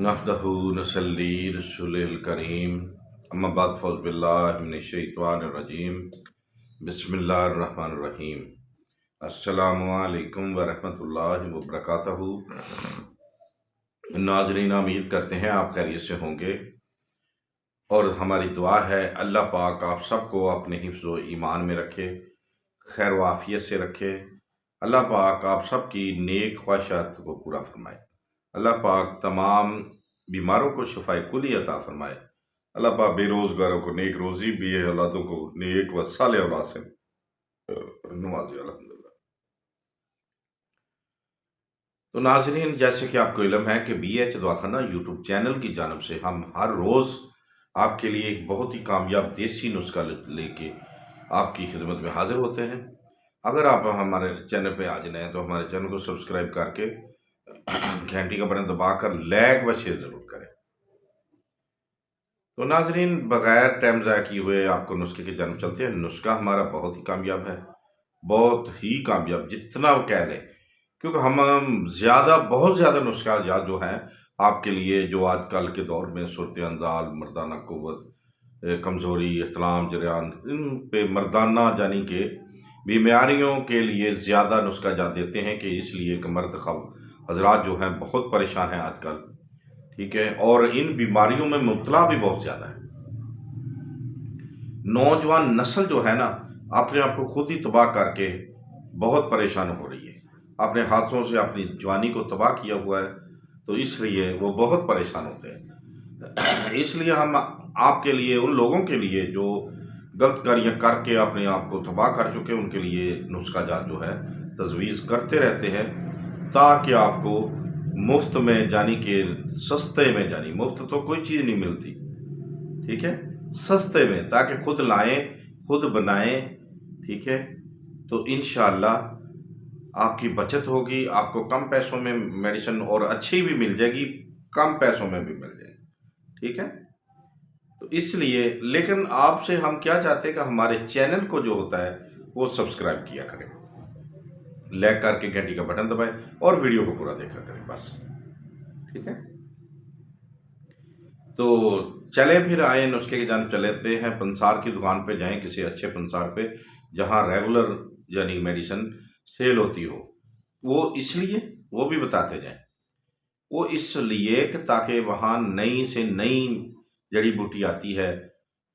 नहमदहु नसल्ली रसूलिल करीम अम्मा बाद फ़ौज़ बिल्लाहि मिनश शैतानिर रजीम बिस्मिल्लाहिर रहमानिर रहीम। अस्सलामु अलैकुम व रहमतुल्लाहि व बरकातहू। नाज़रीन, उम्मीद करते हैं आप खैरियत से होंगे और हमारी दुआ है अल्लाह पाक आप सबको अपने हिफ्ज़ व ईमान में रखे, खैर व आफ़ियत से रखे। अल्लाह पाक आप सबकी नेक ख्वाहिशात को पूरा फरमाए। अल्लाह पाक तमाम बीमारों को शफाए कुली अता फरमाए। अल्लाह पाक बेरोज़गारों को नेक रोज़ी, बे औलादों को नेक व साले औलाद से नवाज़े अल्हम्दुलिल्लाह। तो नाज़रीन, जैसे कि आपको इल्म है कि BH दवाखाना यूट्यूब चैनल की जानिब से हम हर रोज़ आपके लिए एक बहुत ही कामयाब देसी नुस्खा लेके आपकी खिदमत में हाज़िर होते हैं। अगर आप हमारे चैनल पे आज नए हैं तो हमारे चैनल को सब्सक्राइब करके घंटी का बटन दबाकर लाइक व शेयर ज़रूर करें। तो नाज़रीन, बग़ैर टाइम ज़ाया किए हुए आपको नुस्खे की जानब चलते हैं। नुस्खा हमारा बहुत ही कामयाब है, बहुत ही कामयाब, जितना कह लें, क्योंकि हम बहुत ज़्यादा नुस्खा जो हैं आपके लिए, जो आजकल के दौर में सूरत अंदाल, मर्दाना क़ुव्वत, कमज़ोरी, इस्लाम जरियान, इन पे मर्दाना यानी कि बीमारियों के लिए ज़्यादा नुस्खा जा देते हैं कि इसलिए कि मर्द हज़रात जो हैं बहुत परेशान हैं आजकल, ठीक है, और इन बीमारियों में मुब्तला भी बहुत ज़्यादा है। नौजवान नस्ल जो है ना, अपने आप को खुद ही तबाह करके बहुत परेशान हो रही है। अपने हाथों से अपनी जवानी को तबाह किया हुआ है, तो इसलिए वो बहुत परेशान होते हैं। इसलिए हम आपके लिए, उन लोगों के लिए जो गलत कार्य करके अपने आप को तबाह कर चुके, उनके लिए नुस्खा जात जो है तजवीज़ करते रहते हैं, ताकि आपको मुफ्त में, यानी कि सस्ते में, यानी मुफ्त तो कोई चीज़ नहीं मिलती, ठीक है, सस्ते में, ताकि खुद लाएं, खुद बनाएं, ठीक है। तो इंशाअल्लाह आपकी बचत होगी, आपको कम पैसों में मेडिसिन और अच्छी भी मिल जाएगी, कम पैसों में भी मिल जाएगी, ठीक है। तो इसलिए, लेकिन आपसे हम क्या चाहते हैं कि हमारे चैनल को जो होता है वो सब्सक्राइब किया करें, लाइक करके घंटी का बटन दबाएं और वीडियो को पूरा देखा करें, बस, ठीक है। तो चले फिर आए नुस्खे की जान चलेते हैं। पंसार की दुकान पे जाएं, किसी अच्छे पंसार पे, जहां रेगुलर यानी मेडिसिन सेल होती हो। वो इसलिए, वो भी बताते जाएं, वो इसलिए कि ताकि वहाँ नई से नई जड़ी बूटी आती है,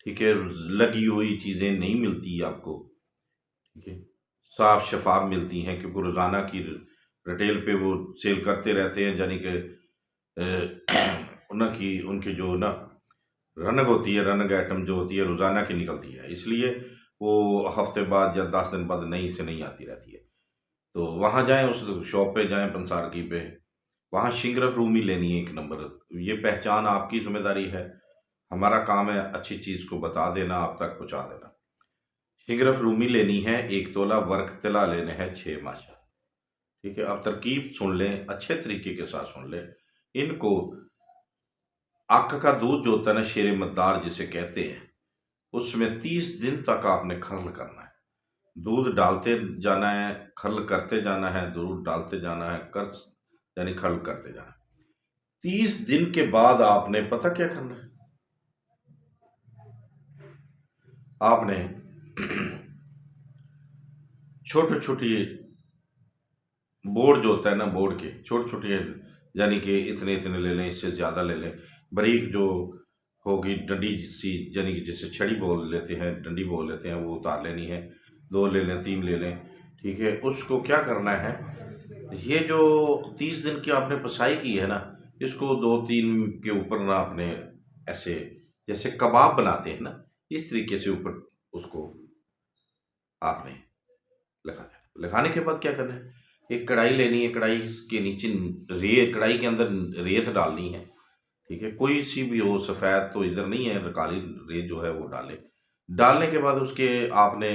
ठीक है, लगी हुई चीज़ें नहीं मिलती आपको, ठीक है, साफ शफाफ मिलती हैं, क्योंकि रोज़ाना की रिटेल पे वो सेल करते रहते हैं, यानी कि उनकी उनकी जो ना रनक होती है, रनक आइटम जो होती है रोज़ाना की निकलती है, इसलिए वो हफ्ते बाद या 10 दिन बाद नई से नई आती रहती है। तो वहाँ जाएं, उस शॉप पे जाएं पंसार की पे, वहाँ शिंगरफ रूमी लेनी है 1 नंबर। ये पहचान आपकी जिम्मेदारी है, हमारा काम है अच्छी चीज़ को बता देना, आप तक पहुँचा देना। शिंगरफ रूमी लेनी है 1 तोला, वर्क तिला लेने हैं 6 माशा, ठीक है। अब तरकीब सुन लें, अच्छे तरीके के साथ सुन लें। इनको आक का दूध जो होता है ना, शेर मद्दार जिसे कहते हैं, उसमें 30 दिन तक आपने खर्ल करना है। दूध डालते जाना है, खर्ल करते जाना है, दूध डालते जाना है, कर यानी खर्ल करते जाना है। 30 दिन के बाद आपने पता क्या करना है, आपने छोटे छोटे बोर्ड जो होता है ना, बोर्ड के छोटे छोटे, यानी कि इतने इतने ले लें, इससे ज़्यादा ले लें। बारीक जो होगी डंडी सी, यानी कि जिसे छड़ी बोल लेते हैं, डंडी बोल लेते हैं, वो उतार लेनी है। 2 ले लें, 3 ले लें, ठीक है। उसको क्या करना है, ये जो 30 दिन की आपने पसाई की है ना, इसको 2-3 के ऊपर ना आपने ऐसे जैसे कबाब बनाते हैं ना, इस तरीके से ऊपर उसको आपने लगा देना। लगाने के बाद क्या करना है, एक कढ़ाई लेनी है, कढ़ाई के नीचे कढ़ाई के अंदर रेत डालनी है, ठीक है, कोई सी भी हो, सफ़ेद तो इधर नहीं है, काली रेत जो है वो डालें। डालने के बाद उसके आपने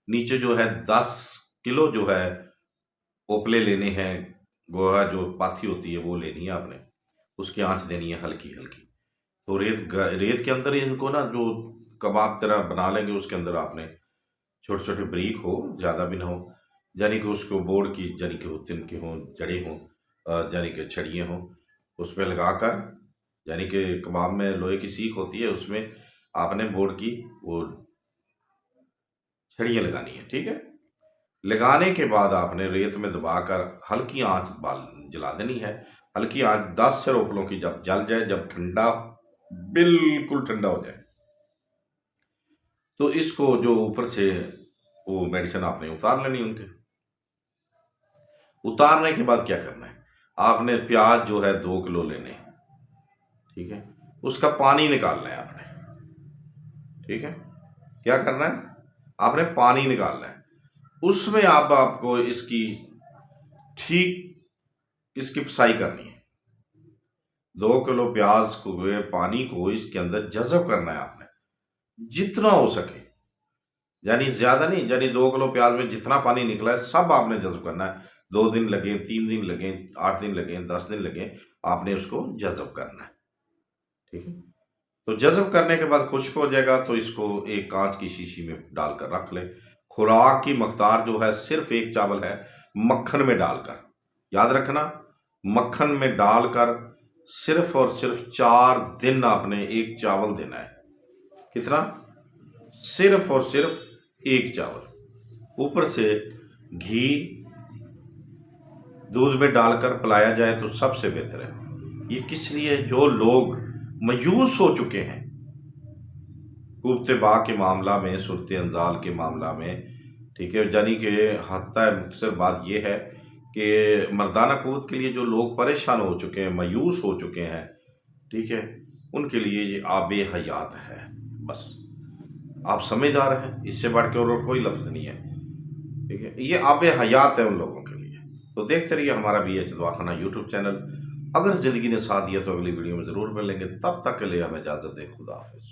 नीचे जो है 10 किलो जो है ओपले लेने हैं, गोहा जो पाथी होती है वो लेनी है आपने, उसकी आंच देनी है हल्की हल्की। तो रेत के अंदर इनको ना जो कबाब तरह बना लेंगे, उसके अंदर आपने छोटे छोटे बारीक हो, ज़्यादा भी ना हो, यानी कि उसको बोर्ड की, यानी कि तिनके हों, जड़ें हों, यानी कि छड़ियाँ हों, उस पर लगा कर یعنی کہ کباب میں لوہے کی سیخ ہوتی ہے، اس میں آپ نے بورڈ کی وہ چھڑیاں لگانی ہیں، ٹھیک ہے؟ لگانے کے بعد آپ نے ریت میں دبا کر ہلکی آنچ جلا دینی ہے۔ ہلکی آنچ 10 سے روپلوں کی جب جل جائے، جب ٹھنڈا بالکل ٹھنڈا ہو جائے، تو اس کو جو اوپر سے وہ میڈیسن آپ نے اتار لینی ان کے۔ اتارنے کے بعد کیا کرنا ہے، آپ نے پیاز جو ہے 2 کلو لینے، ٹھیک ہے؟ اس کا پانی نکالنا ہے آپ نے، ٹھیک ہے؟ کیا کرنا ہے، آپ نے پانی نکالنا ہے۔ اس میں آپ کو اس کی پسائی کرنی ہے۔ 2 کلو پیاز کو پانی کو اس کے اندر جذب کرنا ہے آپ نے، جتنا ہو سکے، یعنی زیادہ نہیں، یعنی 2 کلو پیاز میں جتنا پانی نکلا ہے سب آپ نے جذب کرنا ہے۔ 2 دن لگیں، 3 دن لگیں، 8 دن لگیں، 10 دن لگیں، آپ نے اس کو جذب کرنا ہے، ٹھیک ہے؟ تو جذب کرنے کے بعد خشک ہو جائے گا تو اس کو ایک کانچ کی شیشی میں ڈال کر رکھ لیں۔ خوراک کی مقدار جو ہے صرف 1 چاول ہے، مکھن میں ڈال کر، یاد رکھنا، مکھن میں ڈال کر صرف اور صرف 4 دن آپ نے 1 چاول دینا ہے۔ کتنا؟ صرف اور صرف 1 چاول۔ اوپر سے گھی دودھ میں ڈال کر پلایا جائے تو سب سے بہتر ہے۔ یہ کس لیے؟ جو لوگ مایوس ہو چکے ہیں قوت با کے معاملہ میں، صورت انزال کے معاملہ میں، ٹھیک ہے، یعنی کہ حتیٰ مختصر بات یہ ہے کہ مردانہ قوت کے لیے جو لوگ پریشان ہو چکے ہیں، مایوس ہو چکے ہیں، ٹھیک ہے، ان کے لیے یہ آب حیات ہے۔ بس آپ سمجھدار ہیں، اس سے بڑھ کے اور کوئی لفظ نہیں ہے، ٹھیک ہے؟ یہ آب حیات ہے ان لوگوں کے لیے۔ تو دیکھتے رہیے ہمارا BH دواخانہ یوٹیوب چینل۔ اگر زندگی نے ساتھ دیا تو اگلی ویڈیو میں ضرور ملیں گے، تب تک کے لیے ہمیں اجازت دیں۔ خدا حافظ۔